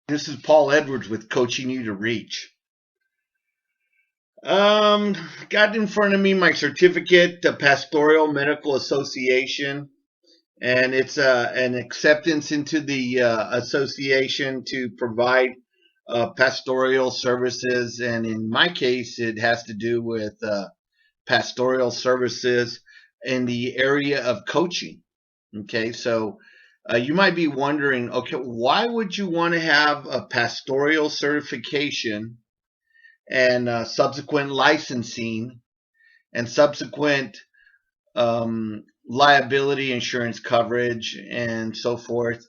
This is Paul Edwards with Coaching You to Reach. Got in front of me my certificate, the Pastoral Medical Association, and it's an acceptance into the association to provide pastoral services. And in my case, it has to do with pastoral services in the area of coaching. Okay, so you might be wondering, okay, why would you want to have a pastoral certification and subsequent licensing and subsequent liability insurance coverage and so forth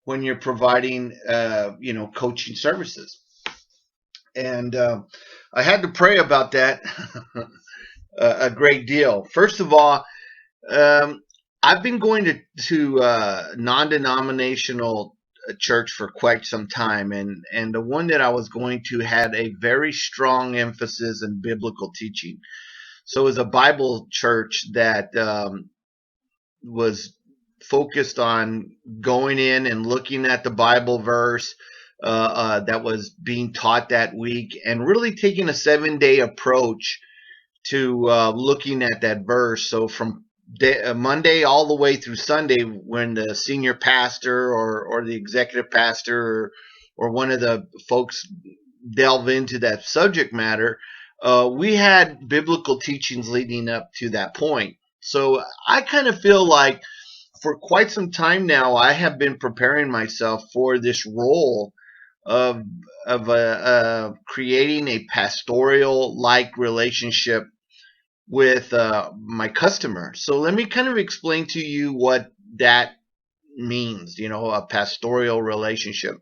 when you're providing, coaching services? And I had to pray about that a great deal. First of all, um, I've been going to non-denominational church for quite some time, and the one that I was going to had a very strong emphasis in biblical teaching. So it was a Bible church that was focused on going in and looking at the Bible verse that was being taught that week, and really taking a 7-day approach to looking at that verse. So from Monday all the way through Sunday, when the senior pastor or the executive pastor or one of the folks delve into that subject matter, we had biblical teachings leading up to that point. So I kind of feel like for quite some time now, I have been preparing myself for this role of creating a pastoral like relationship with my customer. So let me kind of explain to you what that means, a pastoral relationship,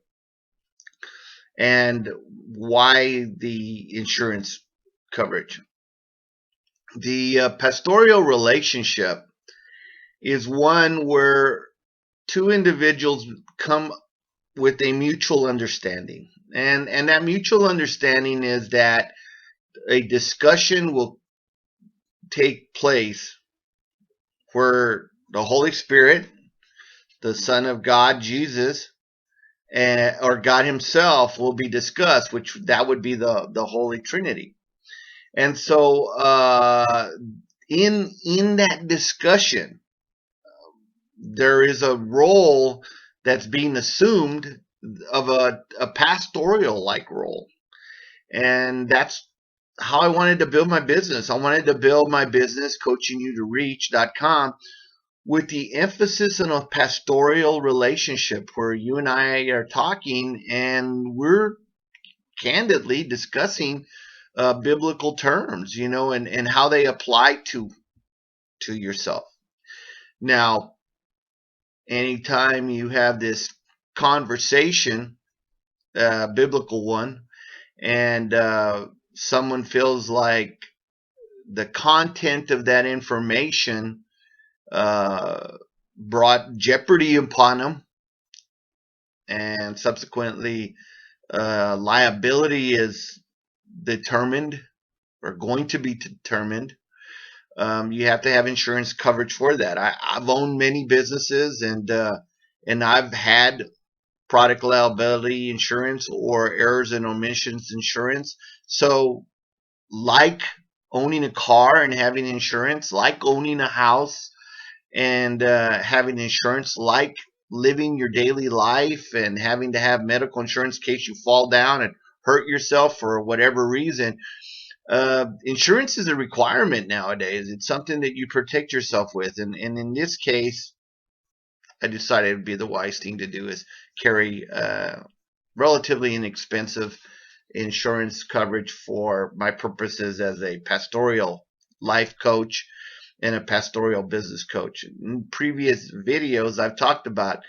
and why the insurance coverage. The pastoral relationship is one where two individuals come with a mutual understanding. And that mutual understanding is that a discussion will take place where the Holy Spirit, the Son of God, Jesus, or God Himself will be discussed, which that would be the Holy Trinity. And so, in that discussion, there is a role that's being assumed of a pastoral like role, and that's how I wanted to build my business. I wanted to build my business, coachingyoutoreach.com, with the emphasis on a pastoral relationship where you and I are talking and we're candidly discussing biblical terms, and how they apply to yourself. Now, anytime you have this conversation, biblical one, and someone feels like the content of that information brought jeopardy upon them, and subsequently liability is determined or going to be determined, you have to have insurance coverage for that. I've owned many businesses, and I've had product liability insurance or errors and omissions insurance. So, like owning a car and having insurance, like owning a house and having insurance, like living your daily life and having to have medical insurance in case you fall down and hurt yourself for whatever reason. Insurance is a requirement nowadays. It's something that you protect yourself with. And in this case, I decided it would be the wise thing to do is carry relatively inexpensive insurance coverage for my purposes as a pastoral life coach and a pastoral business coach. In previous videos, I've talked about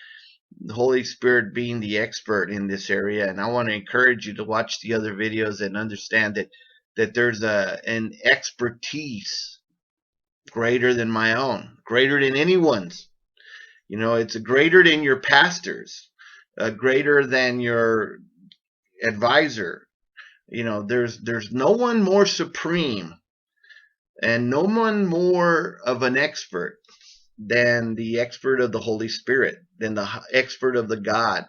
the Holy Spirit being the expert in this area, and I want to encourage you to watch the other videos and understand that there's an expertise greater than my own, greater than anyone's. It's greater than your pastors, greater than your advisor. There's no one more supreme and no one more of an expert than the expert of the Holy Spirit, than the expert of the God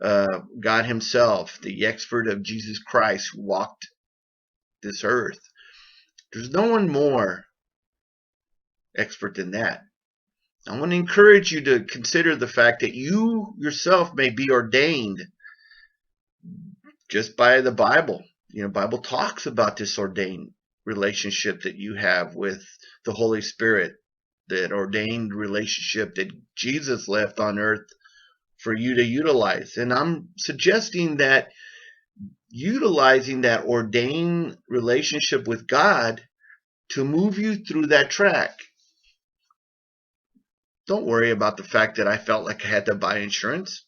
God himself, the expert of Jesus Christ, who walked this earth. There's no one more expert than that. I want to encourage you to consider the fact that you yourself may be ordained just by the Bible. You know, Bible talks about this ordained relationship that you have with the Holy Spirit, that ordained relationship that Jesus left on earth for you to utilize. And I'm suggesting that utilizing that ordained relationship with God to move you through that track. Don't worry about the fact that I felt like I had to buy insurance.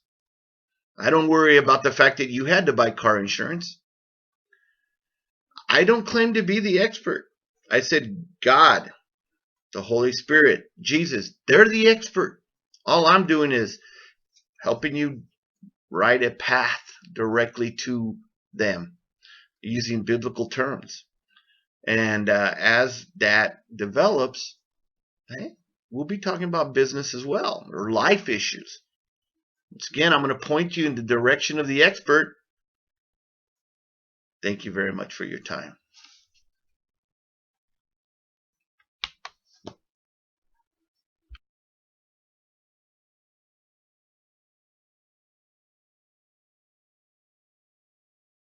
I don't worry about the fact that you had to buy car insurance. I don't claim to be the expert. I said God, the Holy Spirit, Jesus, they're the expert. All I'm doing is helping you write a path directly to them using biblical terms. And as that develops, we'll be talking about business as well, or life issues. Once again, I'm going to point you in the direction of the expert. Thank you very much for your time.